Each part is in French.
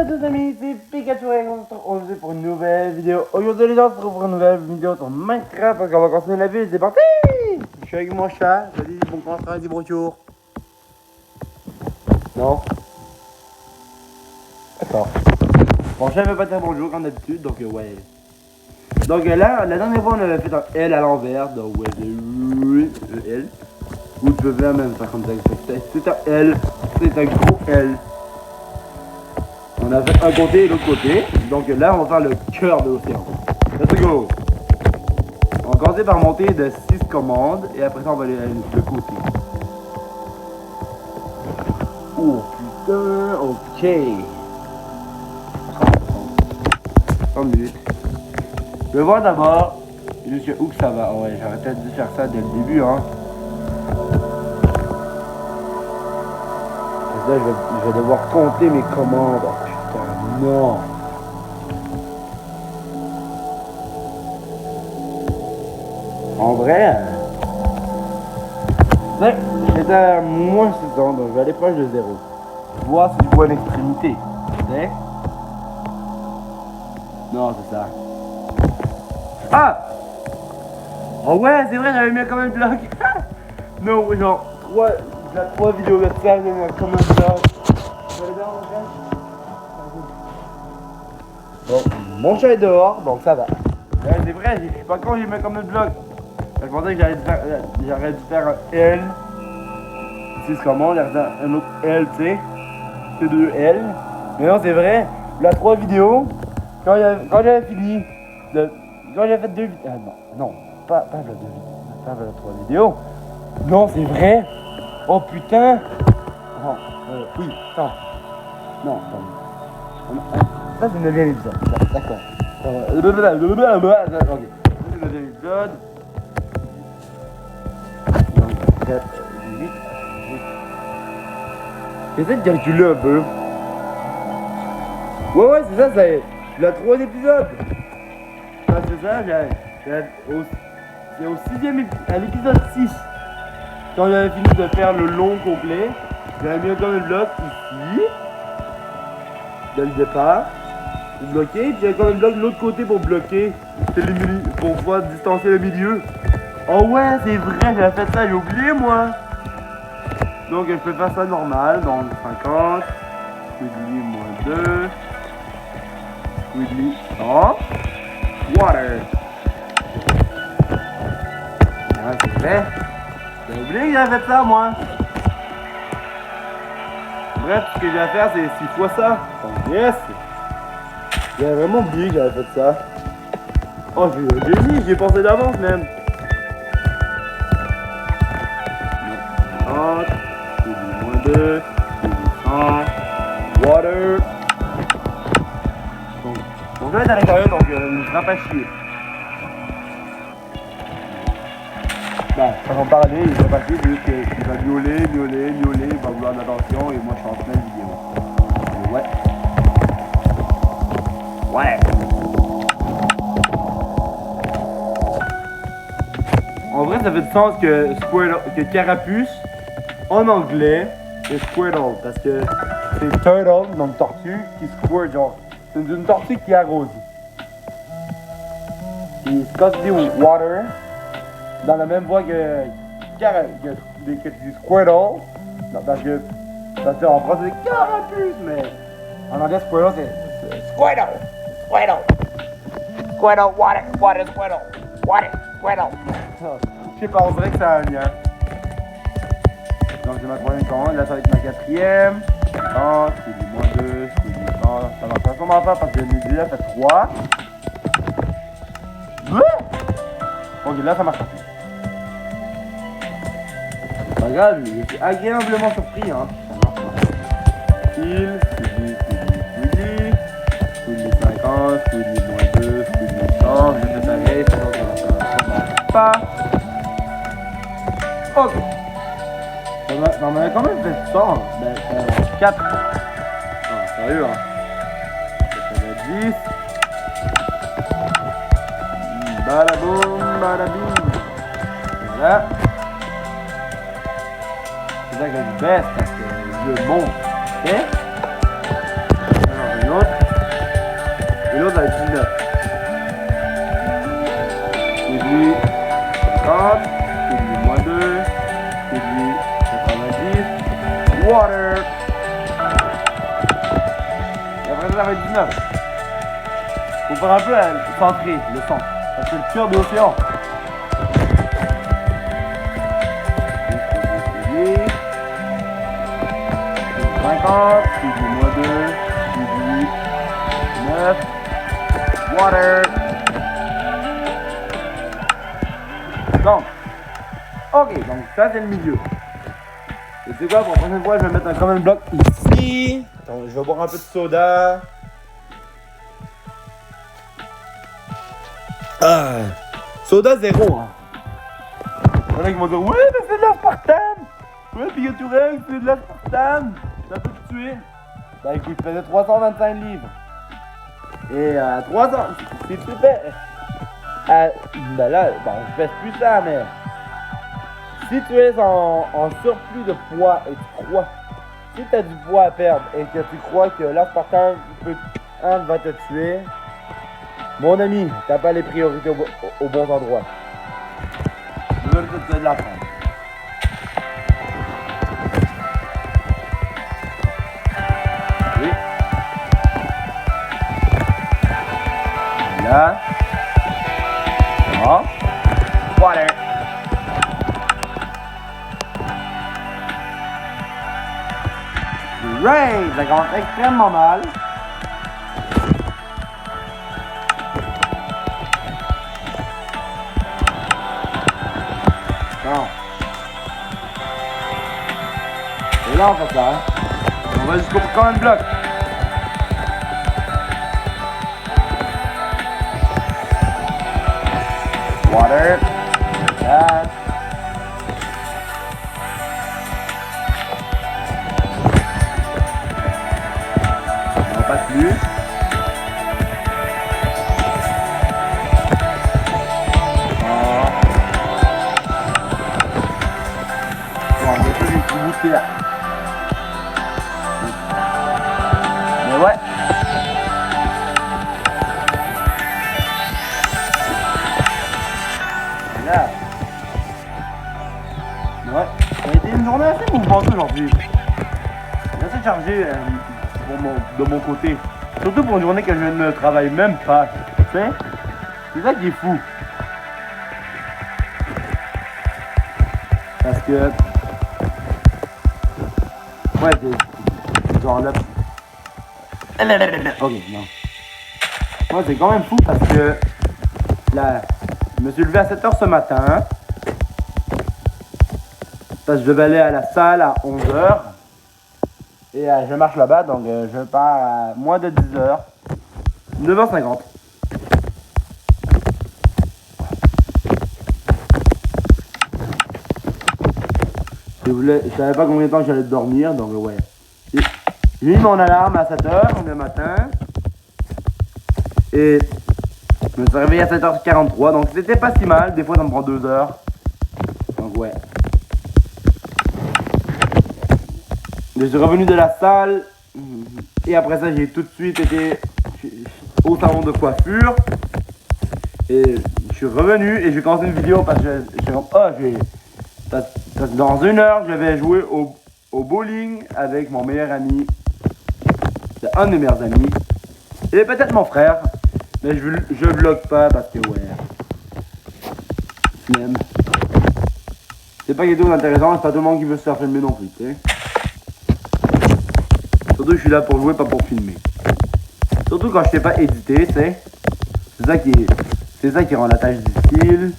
à tous amis, c'est Pikachu et on se retrouve pour une nouvelle vidéo. Aujourd'hui les gens, on se retrouve pour une nouvelle vidéo sur Minecraft parce qu'on va continuer la vie, c'est parti. Je suis avec mon chat, je dis bon contrat, dis bonjour. Non. D'accord. Mon chat veut pas dire bonjour comme d'habitude, donc ouais. Donc là, la dernière fois on avait fait un L à l'envers, donc ouais, c'est L. Ou tu peux faire même faire comme ça, c'est un L, c'est un gros L. On a fait un côté et l'autre côté. Donc là, on va faire le cœur de l'océan. Let's go! On va commencer par monter de 6 commandes et après ça, on va aller le côté. Oh putain, ok. 30 minutes. Je vais voir d'abord jusqu'à où que ça va. Ouais, j'aurais peut-être dû faire ça dès le début, hein. Là, je vais devoir compter mes commandes. Oh putain, non. En vrai, ouais, j'étais à moins 6 ans, donc je vais aller proche de 0. Voir si je vois une extrémité. C'est? Non, c'est ça. Ah! Oh ouais, c'est vrai, j'avais mis comme un bloc. Non, genre, 3 vidéos de ça, j'ai mis comme un bloc. Bon, mon chat est dehors, donc ça va. Ouais, c'est vrai, je suis pas con, j'ai mis comme un bloc. Je pensais que j'aurais dû faire un L. Tu sais comment, un autre L, tu sais. C'est 2 L. Mais non, c'est vrai, la 3 vidéos, quand j'avais fini, quand j'avais fait 2 vidéos. Ah non, pas la 2 vidéos, pas la 3 vidéos. Non, c'est vrai. Oh putain. Non, oui, attends. Non, attends. Ça, c'est le 9e épisode. D'accord. Ok. C'est le 9e épisode. Donc, 4, 8. J'essaie de calculer un peu. Ouais, c'est ça, c'est le 3 épisode. Ah, c'est ça, c'est au 6e épisode, à l'épisode 6. Quand j'avais fini de faire le long complet, j'avais mis comme un bloc ici, dès le départ, pour bloquer, puis j'avais comme un bloc de l'autre côté pour bloquer, pour pouvoir distancer le milieu. Oh ouais, c'est vrai, j'avais fait ça, j'ai oublié moi. Donc je peux faire ça normal, donc 50, Squidly moins 2, Squidly 100, Water. Ah, c'est vrai. J'ai oublié que j'avais fait ça, moi. Bref, ce que j'ai à faire, c'est 6 fois ça. Donc, yes! J'avais vraiment oublié que j'avais fait ça. Oh, j'ai j'ai pensé d'avance, même. 30, moins 2, 100, water. Donc, mon jeu est à l'intérieur, donc il ne sera pas chier. Bah, quand on parlait, il va passer, c'est juste qu'il va miauler, il va vouloir de l'attention et moi je suis en pleine vidéo. Ouais. Ouais. En vrai, ça fait du sens que Carapuce, en anglais, c'est Squirtle, parce que c'est Turtle, donc tortue, qui squirt, genre, c'est une tortue qui arrose. Et quand tu dis water, dans la même voie que Squirtle, non, parce qu'en français c'est Carapuce, mais en anglais Squirtle c'est Squirtle, water, Squirtle. Je sais pas, on dirait que ça a un lien. Donc j'ai ma troisième commande, là ça va être ma quatrième. 30, Squidly moins 2, Squidly 100, ça marche sûrement pas parce que j'ai déjà fait 3. Ok, là ça marche pas. Pas grave, je suis agréablement surpris, hein. Squidly 50, Squidly moins 2, Squidly 100, je fais pareil, ça marche pas. Ok. Ça m'avait quand même fait 100, ben 4. Ah, sérieux, hein. Ça fait 10. Badaboum, badabim. Voilà. C'est ça que je baisse parce que le jeu monte. Ok? Alors, ça va être 19. Faut faire un peu centrer le centre. Parce que c'est le cœur de l'océan. 50, moins 2, 18, 9, water. Donc, ok, donc ça c'est le milieu. Et c'est quoi, pour la prochaine fois, je vais mettre un common block ici. Donc, je vais boire un peu de soda. Soda 0. Hein. Il y en a qui vont dire, ouais, mais c'est de l'aspartame. Ouais, puis Gatorade, c'est de l'aspartame. Ça peut te tuer. Bah écoute, je faisais 325 livres. Et 300, si tu fais... ben là, bon, je fais plus ça, mais... Si tu es en surplus de poids et tu crois... Si tu as du poids à perdre et que tu crois que l'aspartame va te tuer... Mon ami, t'as pas les priorités au bon endroit. Je veux te l'apprendre. Oui. Là. Non. Water. Right. Ça commence extrêmement mal. Non. Et là on fait ça. On va jusqu'au common block. Water. That. On passe plus. Là. Mais ouais. Là. Ouais. Ça a été une journée assez mouvementée aujourd'hui. Assez chargé de mon côté. Surtout pour une journée que je ne travaille même pas. Tu sais? C'est ça qui est fou. Parce que... Ouais, c'est genre là. Ok, non. Moi, c'est quand même fou parce que là, je me suis levé à 7h ce matin. Parce que je devais aller à la salle à 11h. Et je marche là-bas, donc je pars à moins de 10h. 9h50. Je savais pas combien de temps j'allais dormir, donc ouais. J'ai mis mon alarme à 7h le matin. Et je me suis réveillé à 7h43, donc c'était pas si mal. Des fois ça me prend 2 heures. Donc ouais. Je suis revenu de la salle. Et après ça j'ai tout de suite été au salon de coiffure. Et je suis revenu et j'ai commencé une vidéo parce que dans 1 heure, je vais jouer au bowling avec mon meilleur ami. C'est un de mes meilleurs amis. Et peut-être mon frère. Mais je vlog pas parce que ouais. Même. C'est pas quelque chose d'intéressant, c'est pas tout le monde qui veut se faire filmer non plus, tu sais. Surtout que je suis là pour jouer, pas pour filmer. Surtout quand je sais pas éditer, tu sais. C'est ça qui rend la tâche difficile.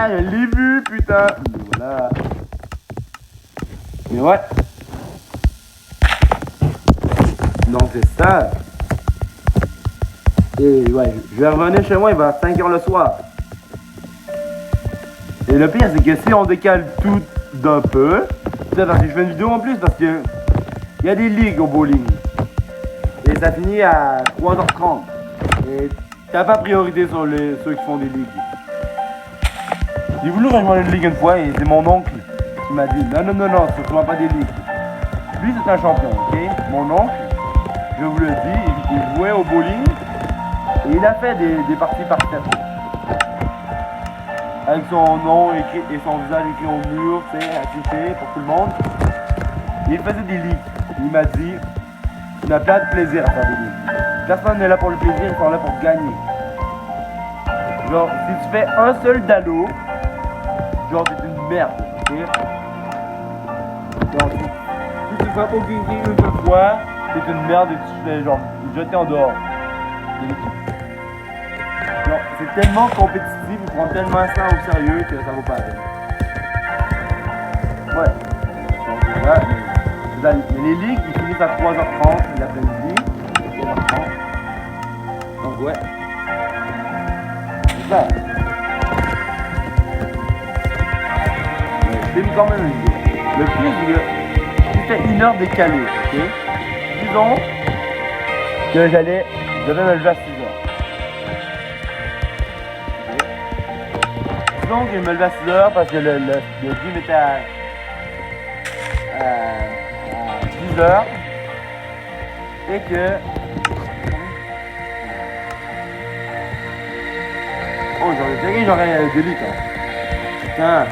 Je l'ai vu, putain. Mais voilà. Mais ouais. Donc c'est ça. Et ouais, je vais revenir chez moi, il va à 5h le soir. Et le pire, c'est que si on décale tout d'un peu, c'est parce que je fais une vidéo en plus, parce que il y a des ligues au bowling. Et ça finit à 3h30. Et t'as pas priorité sur ceux qui font des ligues. J'ai voulu rejoindre une ligue une fois et c'est mon oncle qui m'a dit non, surtout pas des ligues. Lui c'est un champion, ok? Mon oncle, je vous le dis, il jouait au bowling et il a fait des parties parfaites. Avec son nom écrit et son visage écrit au mur, tu sais, affiché pour tout le monde. il faisait des ligues. Il m'a dit, tu n'as pas de plaisir à faire des ligues. Personne n'est là pour le plaisir, ils sont là pour gagner. Genre, si tu fais un seul dallo, genre, c'est une merde, ok? Genre, si tu ne fais pas gagner une seule fois, c'est une merde et tu te fais, genre, jeter en dehors de l'équipe. Genre, c'est tellement compétitif, ils prennent tellement ça au sérieux que ça vaut pas la peine. Ouais. Donc, là, les ligues, ils finissent à 3h30 l'après-midi. 3h30. Donc, ouais. C'est ça. Mais c'est quand même une idée. Le pire, c'est que c'était une heure décalée, ok? Disons que je devais me lever à 6h. Disons que je me levais à 6h parce que le gym était à 10h et que oh j'aurais un délit quoi. Putain.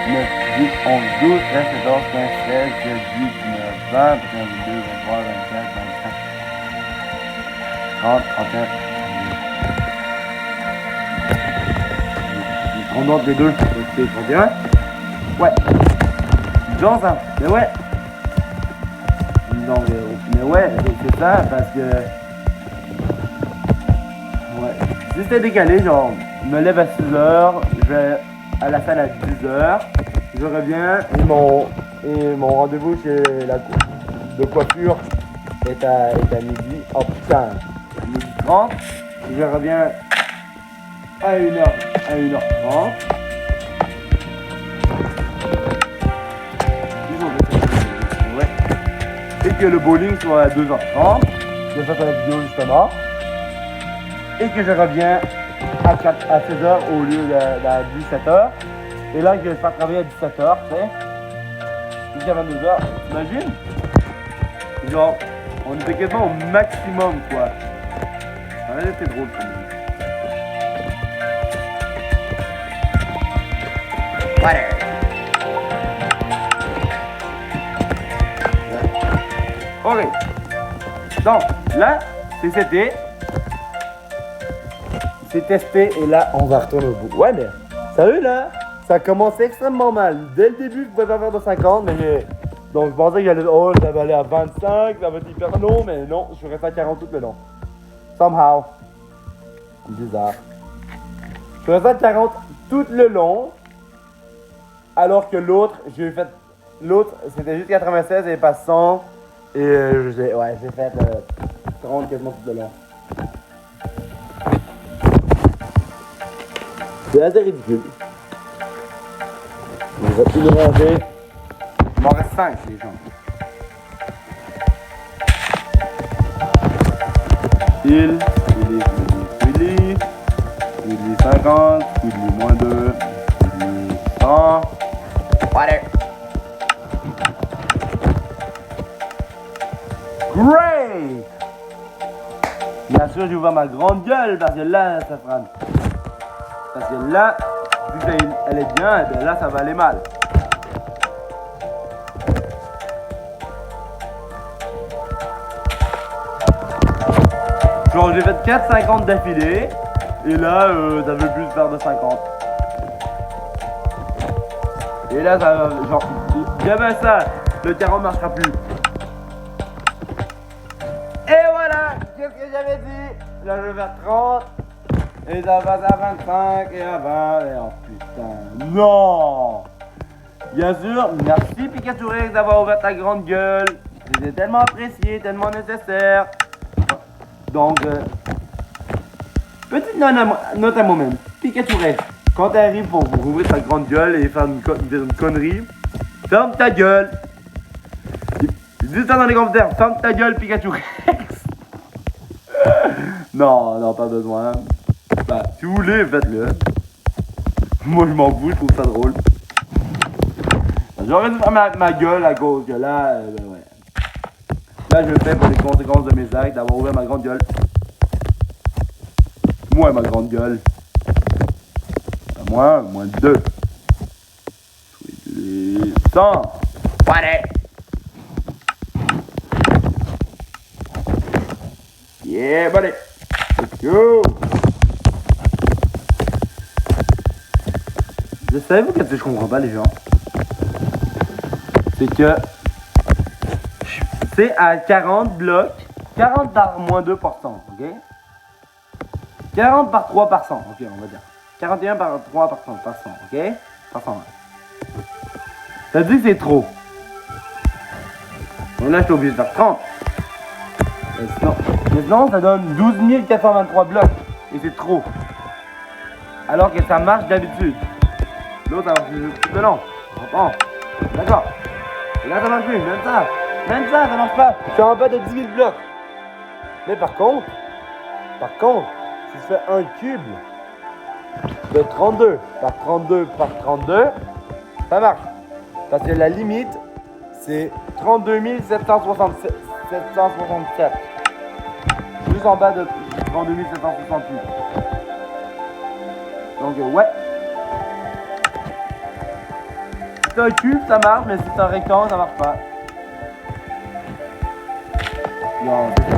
9, 10, 11, 12, 13, 14, 15, 16, 17, 18, 19, 20, 21, 22, 23, 24, 25, 30, 31. On monte les deux, c'est 31. Ouais. Genre ça. Mais ouais. Non, mais ouais, c'est ça, parce que... Ouais. Si c'était décalé, genre, je me lève à 6h, je vais à la salle à 10h, je reviens et mon rendez-vous chez la de coiffure est à midi. Oh putain, midi 30. Je reviens à 1h30. Ouais. Et que le bowling soit à 2h30. Je fais la vidéo justement. Et que je reviens à 16h au lieu de 17h. Et là, je vais faire travailler à 17h, tu sais. Jusqu'à 22h. T'imagines? Genre, on était quasiment au maximum, quoi. Ça aurait été drôle, quand même. Water. Ok. Donc, là, c'est c'était. C'est testé et là, on va retourner au bout. Ouais, mais sérieux, là, ça a commencé extrêmement mal. Dès le début, je pouvais pas faire de 50, mais donc je pensais que j'allais... Oh, ça va aller à 25, ça va être hyper long, mais non, je suis resté à 40 tout le long. Somehow. Bizarre. Je suis resté à 40 tout le long, alors que l'autre, j'ai fait... L'autre, c'était juste 96 et pas 100. Et j'ai fait 30 quasiment tout le long. C'est assez ridicule. On va tout le ranger. Il m'en reste 5 les gens. Il 50, il moins 2, il 100. Water. Great! Bien sûr, j'ai ouvert ma grande gueule parce que là, ça fera. Parce que là, vu qu'elle est bien, et bien là, ça va aller mal. Genre, j'ai fait 4,50 d'affilée. Et là, ça veut plus faire de 50. Et là, ça va. Genre, jamais ça. Le terrain ne marchera plus. Et voilà! Qu'est-ce que j'avais dit? Là, je vais faire 30. Et ça passe à 25 et à 20 et oh putain, non! Bien sûr, merci Pikachu Rex d'avoir ouvert ta grande gueule. C'était tellement apprécié, tellement nécessaire. Donc, petite note à moi-même. Pikachu Rex, quand tu arrives pour ouvrir ta grande gueule et faire une connerie, ferme ta gueule. Dis ça dans les commentaires, ferme ta gueule Pikachu Rex. Non, pas besoin. Bah, si vous voulez, faites-le. Moi, je m'en fous, je trouve ça drôle. J'aurais dû faire ma gueule à cause que là, ouais. Là, je le fais pour les conséquences de mes actes, d'avoir ouvert ma grande gueule. Moi, ma grande gueule. moins 2. 100. Allez. Yeah, buddy. Let's go. Vous savez-vous qu'est-ce que je comprends pas, les gens? C'est que c'est à 40 blocs, 40 par moins 2%, ok? 40 par 3 par 100, ok, on va dire. 41 par 3 par 100, ok? Par 100. Ça dit que c'est trop. Donc là, je suis obligé de faire 30. Sinon, ça donne 12 423 blocs. Et c'est trop. Alors que ça marche d'habitude. L'autre, ça marche plus de long. Bon, d'accord. Et là, ça marche plus. Même ça marche pas. Je suis en bas de 10 000 blocs. Mais par contre, si je fais un cube de 32 par 32 par 32, ça marche. Parce que la limite, c'est 32 767. Juste en bas de 32 768. Donc, ouais. Si c'est un cube, ça marche, mais si c'est un rectangle, ça marche pas. Non, c'est ça.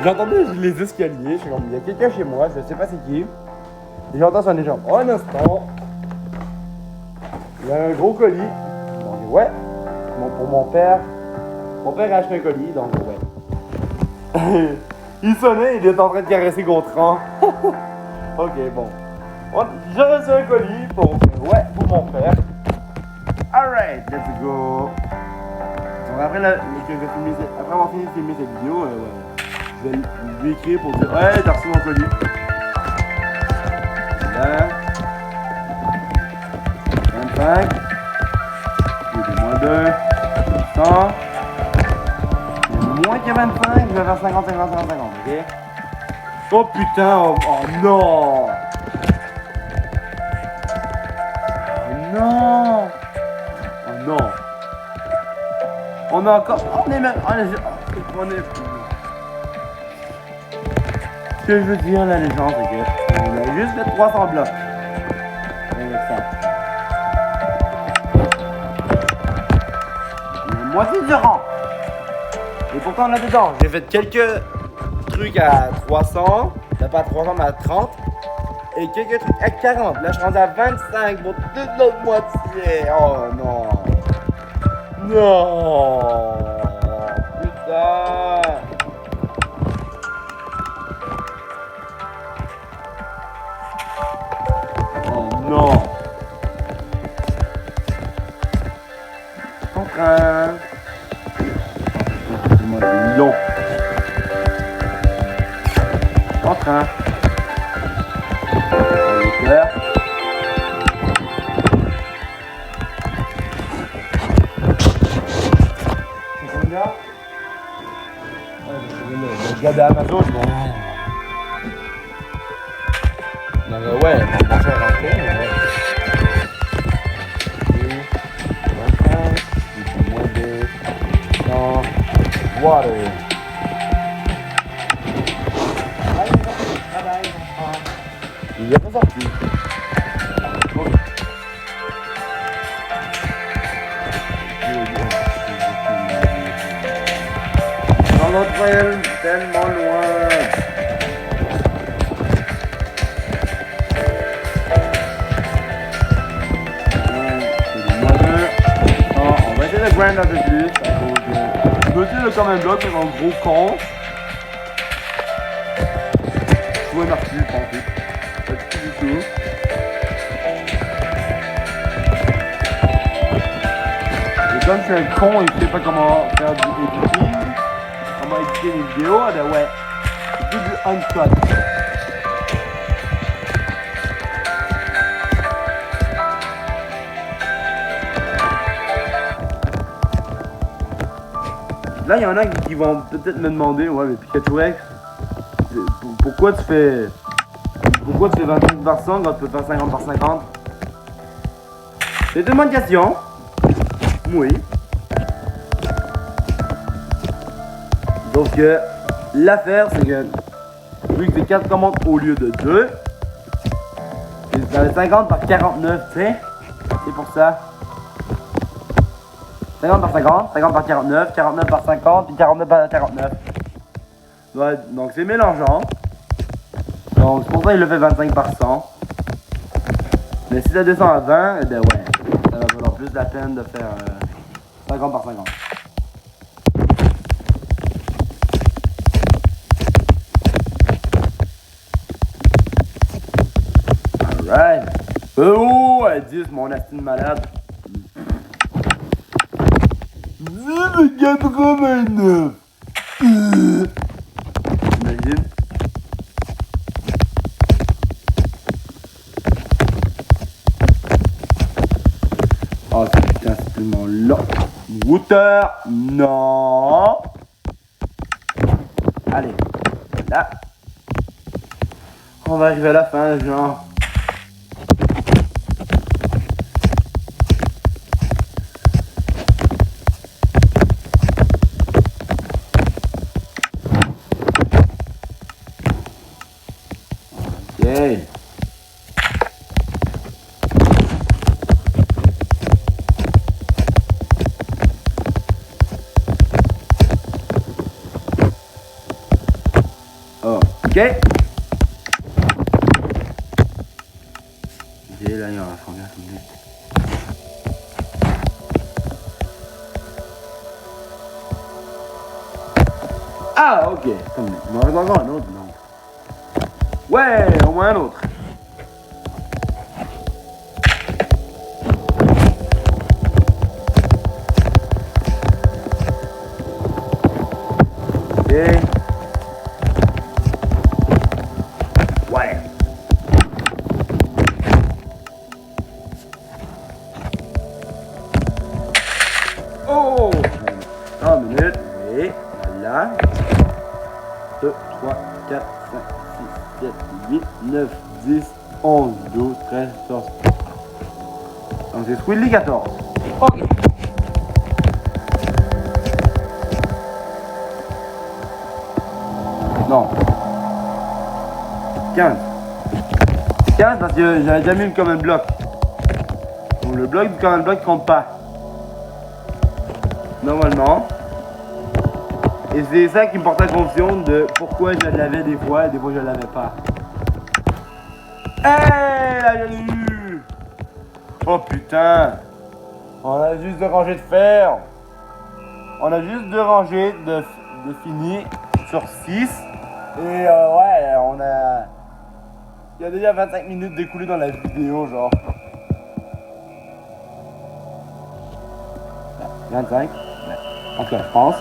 J'entendais les escaliers, je suis comme, il y a quelqu'un chez moi, je sais pas c'est qui. Et j'entends sonner genre, oh un instant. Il y a un gros colis. Donc ouais, pour mon père. Mon père a acheté un colis, donc ouais. Il sonnait, il est en train de caresser Gontran. Ok, bon. J'ai reçu un colis pour mon père. Alright, let's go. Donc après avoir fini de filmer cette vidéo, je vais lui écrire pour dire ouais, t'as reçu mon colis. Là. 25. Moins 2. 100. Moins que 25, je vais faire 50, 50, 50, 50, ok? Oh putain, oh non! Oh non! Oh non! On a encore. On est même. Ce que je veux dire, la légende, c'est que on a juste fait 300 blocs. Avec ça. La moitié du rang. Et pourtant, là-dedans, j'ai fait quelques trucs à 300. Pas à 300, mais à 30. Et quelques trucs à 40. Là, je suis rendu à 25 pour toute l'autre moitié. Oh non. Non. Putain. Oh non. Contraint. C'est long. Contraint. Hauteur. Le gars d'Amazon, bon. Non mais ouais, on va faire rentrer, mais ouais. 25, moins 2, 100, water. Il est pas sorti. Dans l'autre réel, tellement loin. On va essayer de grind un peu plus. Monsieur le comme un bloc, c'est un gros con. Je vois marqué, je pense. Pas du tout. comme je suis un con et je sais pas comment faire du editing, comment éditer les vidéos, ben ouais, c'est plus du uncut. Là, il y en a qui vont peut-être me demander, ouais, mais Pikachu X, pourquoi tu fais 25 par 100 quand tu peux faire 50 par 50? C'est une bonne question. Oui. Donc, l'affaire, c'est que, vu que c'est 4 commandes au lieu de 2, c'est 50 par 49, tu sais, c'est pour ça. 50 par 50, 50 par 49, 49 par 50, puis 49 par 49. Ouais, donc c'est mélangeant. Donc c'est pour ça qu'il le fait 25 par 100. Mais si ça descend à 20, eh ben ouais, ça va valoir plus la peine de faire 50 par 50. Alright. Oh, 10, mon astine malade. 89. Imagine. Oh putain, c'est tellement long. Water. Non. Allez. Là. On va arriver à la fin, genre. Okay. Ok. Et là, il y aura la première minute. Ah, ok. Il m'en reste encore un autre, non? Ouais, au moins un autre. Ok. Ouais. Oh! 1 minute. Et voilà. 2, 3, 4, 5, 6, 7, 8, 9, 10, 11, 12, 13, 14. Donc c'est Squidly 14. Ok. Non. 15. 15 parce que j'avais déjà mis le common block. Donc le bloc du common block compte pas. Normalement. Et c'est ça qui me portait à confusion de pourquoi je l'avais des fois et des fois je l'avais pas. Hey, là j'ai eu. Oh putain. On a juste 2 rangées de fer. On a juste 2 rangées de fini sur 6. Et ouais, on a... Il y a déjà 25 minutes d'écoulées dans la vidéo, genre. 25? Ouais. Ok, je pense.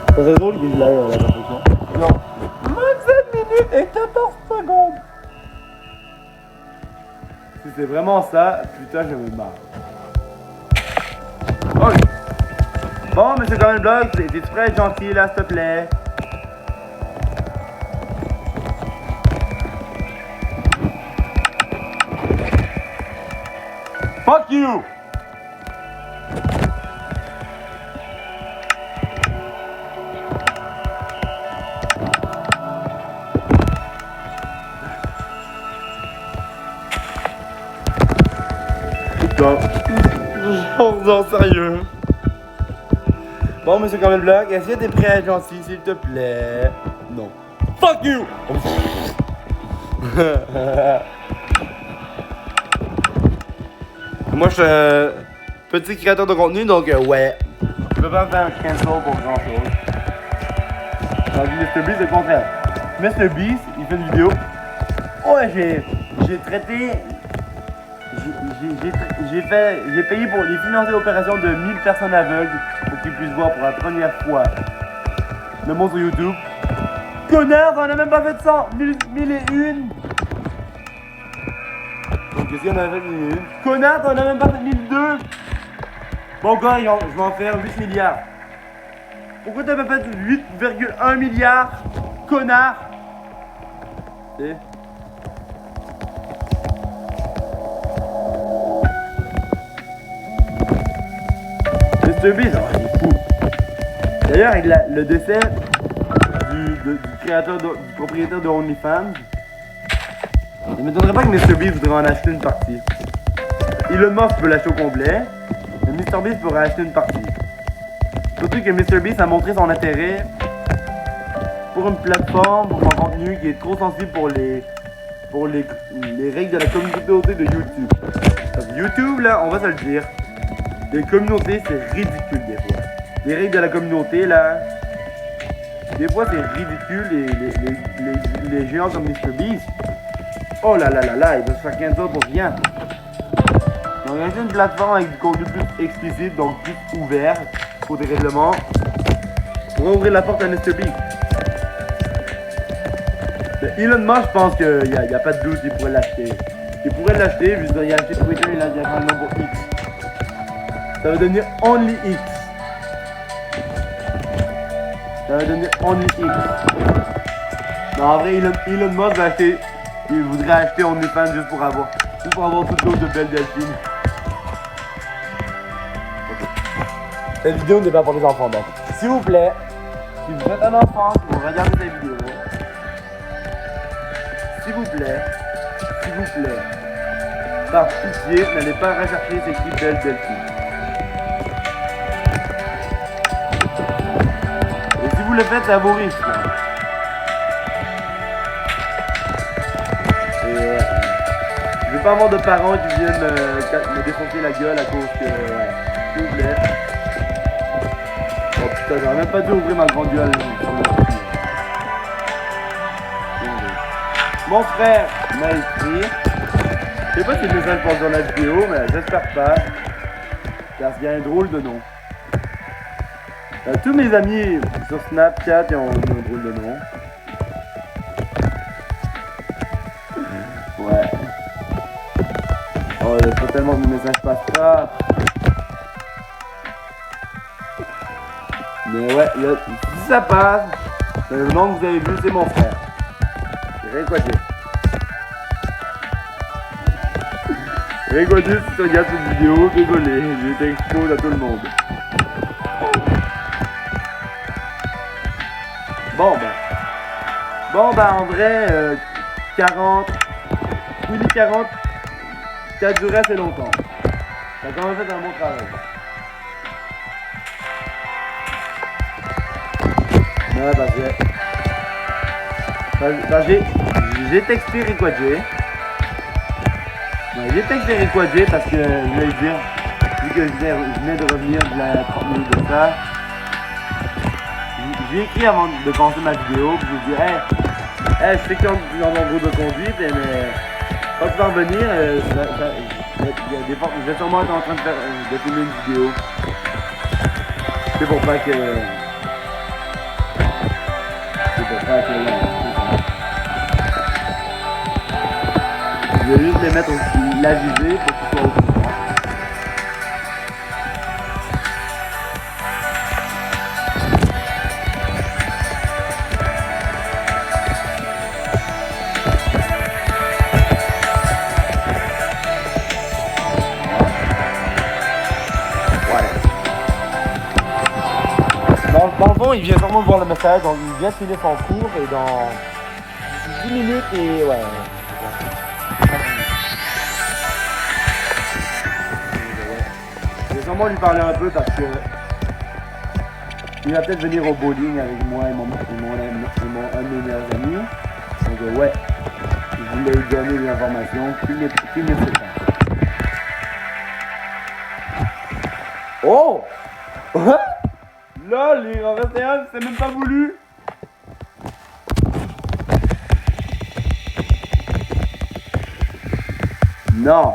Ça serait drôle qu'il l'aille la perfection. Non. 27 minutes et 14 secondes! Si c'est vraiment ça, putain, je me marre. Ok. Bon, monsieur Common Block, t'es prêt à être gentil là, s'il te plaît? Fuck you! Non, sérieux. Bon, monsieur Common Block, est-ce que t'es prêt à être gentil, s'il te plaît? Non. Fuck you! Moi, je suis un petit créateur de contenu, donc ouais. Je peux pas faire un cancel pour grand chose. Tandis que MrBeast, c'est le contraire. MrBeast, il fait une vidéo. Ouais, j'ai traité. j'ai payé pour les financer l'opération de 1000 personnes aveugles pour qu'ils puissent voir pour la première fois le monde sur YouTube. Connard, on a même pas fait 100, 1001. Donc qu'est-ce qu'on a fait 1001? Connard, on a même pas fait 1002. Bon gars, je vais en faire 8 milliards. Pourquoi t'as pas fait 8,1 milliards? Connard. Et Mr Beast, oh, il est fou. D'ailleurs, avec le décès du créateur, du propriétaire de OnlyFans, il ne m'étonnerait pas que Mr Beast voudrait en acheter une partie. Elon Musk peut l'acheter au complet, mais Mr Beast pourrait acheter une partie. Surtout que Mr Beast a montré son intérêt pour une plateforme, pour un contenu qui est trop sensible pour les règles de la communauté de YouTube. Parce que YouTube, là, on va se le dire, les communautés, c'est ridicule des fois. Les règles de la communauté, là, des fois, c'est ridicule. Les géants comme Mr Beast, oh là là là là, ils vont se faire 15 ans pour rien. Donc, il y a une plateforme avec du contenu plus explicite, donc plus ouvert, pour des règlements, pour ouvrir la porte à Mr Beast. Mais Elon Musk, je pense qu'il n'y a pas de doute, il pourrait l'acheter. Il pourrait l'acheter, vu qu'il a acheté Twitter, il a déjà un nombre X. Ça va devenir Only X. Ça va devenir Only X. Non, en vrai, Elon Musk va acheter. Il voudrait acheter OnlyFans juste pour avoir toute l'eau de belles delphines. Okay. Cette vidéo n'est pas pour les enfants, donc. S'il vous plaît, si vous êtes un enfant, si vous regardez cette vidéo, s'il vous plaît, par pitié, n'allez pas rechercher ces petites belles delphines. Et si vous le faites, c'est à vos risques. Je veux pas avoir de parents qui viennent me défoncer la gueule à cause que... Ouais, s'il vous plaît. Oh putain, j'aurais même pas dû ouvrir ma grande gueule sur le cul. Mon frère m'a écrit. Je sais pas si le message passe dans la vidéo, mais j'espère pas. Parce qu'il y a un drôle de nom. Tous mes amis sur Snapchat ils ont un drôle de nom. Ouais. Oh, il faut tellement que mes messages passent pas. Mais ouais, si ça passe, le nom que vous avez vu, c'est mon frère. C'est Réquadier. Réquadier, si tu regardes cette vidéo, désolé, j'ai été explose à tout le monde. Bon ben en vrai, 40, Willy 40, ça a duré assez longtemps. Ça a quand même fait un bon travail. Ouais, parce que j'ai texté Réquadier. Ouais, j'ai texté Réquadier parce que je voulais dire, vu que je venais de revenir de la 30 minutes de ça, j'ai écrit avant de commencer ma vidéo, puis je lui ai dit, hey, je sais que tu es en gros de conduite, mais quand tu vas revenir, il y a des fois, je vais sûrement être en train de filmer une vidéo. C'est pour pas que... Je vais juste les mettre aussi, la visée pour qu'ils soient au courant. Dans le fond, il vient sûrement de voir le message, donc il vient de finir son cours et dans 10 minutes et ouais. Je vais sûrement lui parler un peu parce que il va peut-être venir au bowling avec moi et un de mes meilleurs amis. Donc ouais, je voulais lui donner des informations qu'il ne sait pas. Oh! Lol, il en restait un, c'est même pas voulu. Non.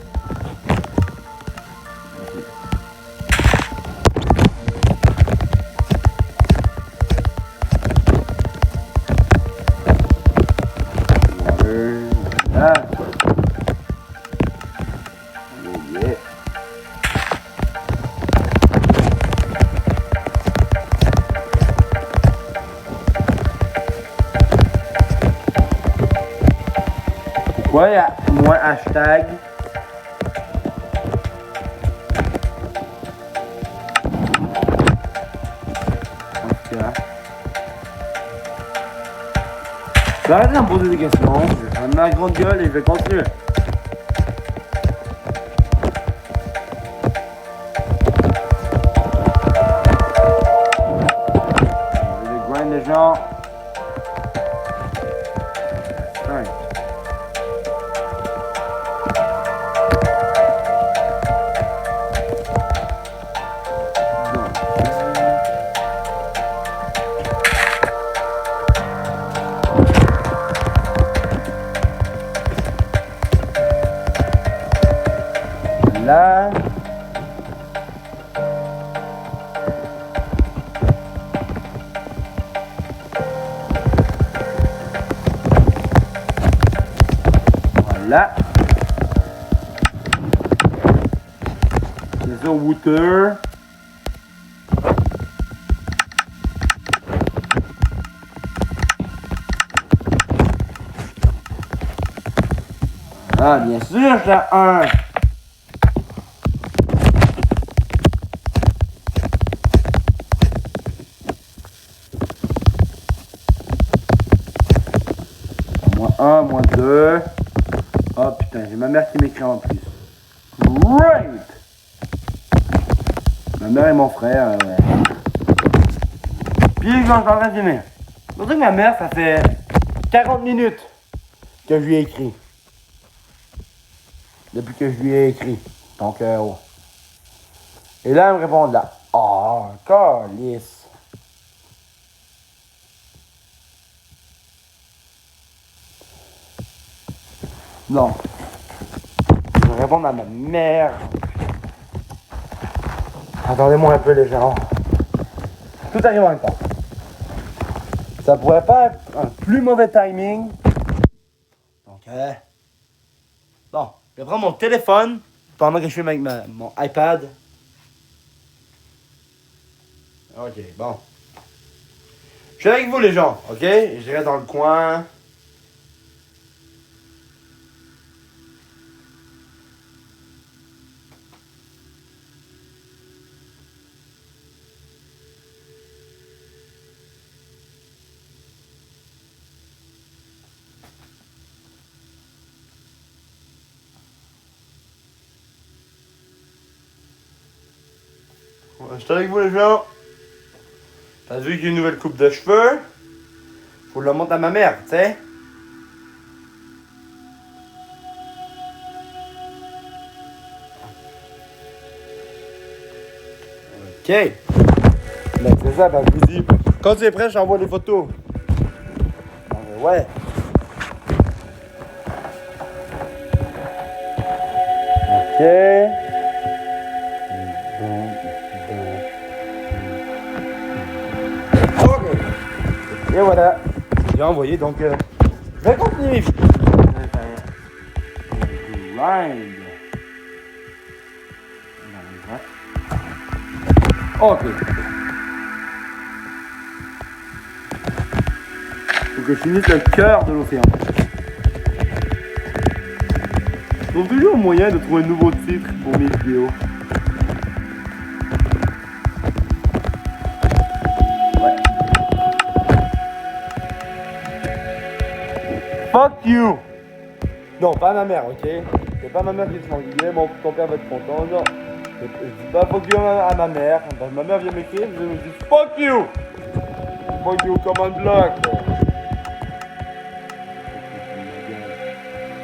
moins hashtag. En tout cas. Je vais arrêter de me poser des questions. Je vais faire ma grande gueule et je vais continuer. Je grind les gens. Ouais. Là. Voilà. C'est ça, water. Ah, bien sûr, j'ai un. -1, -2. Oh putain, j'ai ma mère qui m'écrit en plus. Great! Ma mère et mon frère, ouais. Puis quand je suis en train de filmer. Surtout que ma mère, ça fait 40 minutes que je lui ai écrit. Depuis que je lui ai écrit. Donc, oh. Et là, elle me répond là. Oh, calice. Non. Je vais répondre à ma mère. Attendez-moi un peu les gens. Tout arrive en même temps. Ça pourrait pas être un plus mauvais timing. Donc, bon, je vais prendre mon téléphone pendant que je filme avec mon iPad. Ok, bon. Je suis avec vous les gens, ok? Je reste dans le coin. Je suis avec vous les gens. T'as vu qu'il y a une nouvelle coupe de cheveux? Faut le montrer à ma mère, tu sais? Ok. Ben, c'est ça, ben, je vous dis. Quand tu es prêt, j'envoie des photos. Ouais. Ok. Ok. Et voilà. J'ai envoyé, donc je vais continuer mes vidéos. Grind. Ok. Faut que je finisse le cœur de l'océan. Je trouve toujours moyen de trouver un nouveau titre pour mes vidéos. Ouais. Fuck you! Non, pas ma mère, ok? C'est pas ma mère qui se m'engueulait, ton père va être content, non. Je dis pas fuck you à ma mère. Quand ma mère vient m'écrire, je me dis fuck you! Fuck you comme un bloc.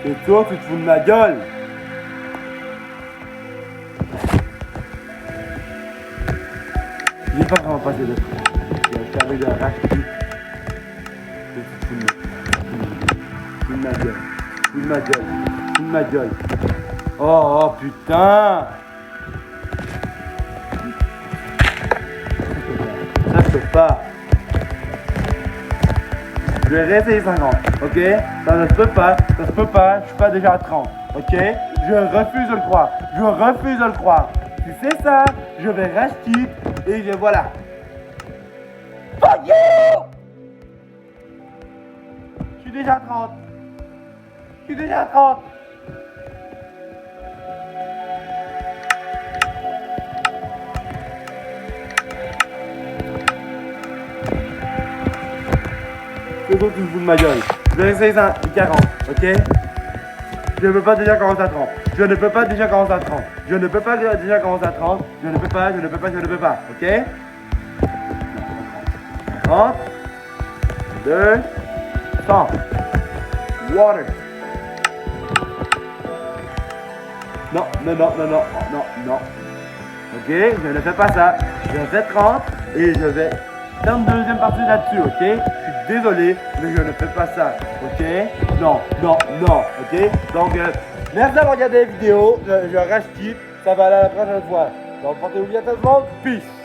Et toi, tu te fous de ma gueule! J'ai pas vraiment passé de temps. J'ai avec la racheter. Tu te fous de ma gueule. Fous de ma gueule. Fous de ma gueule. Oh putain! Ça je peux pas. Je vais réessayer 50, ok? Ça ne se peut pas, ça se peut pas, je suis pas déjà à 30, ok? Je refuse de le croire, je refuse de le croire. Tu fais ça, je vais racheter et voilà. Fuck you! Je suis déjà à 30. suis déjà à 30. Les autres, ils se foutent de ma gueule. Je vais essayer 40, ok? Je ne peux pas déjà commencer à 30. Je ne peux pas déjà commencer à 30. Je ne peux pas déjà commencer à 30. Je ne peux pas, je ne peux pas, je ne peux pas. Ok? 30. 2. 100. Water. Non, non, non, non, non, non, non. Ok? Je ne fais pas ça. Je fais 30 et je vais faire une deuxième partie là-dessus, ok? Je suis désolé, mais je ne fais pas ça, ok? Non, non, non, ok? Donc, merci d'avoir regardé la vidéo. Je reste, ça va aller à la prochaine fois. Donc, portez-vous bien tout le monde. Peace!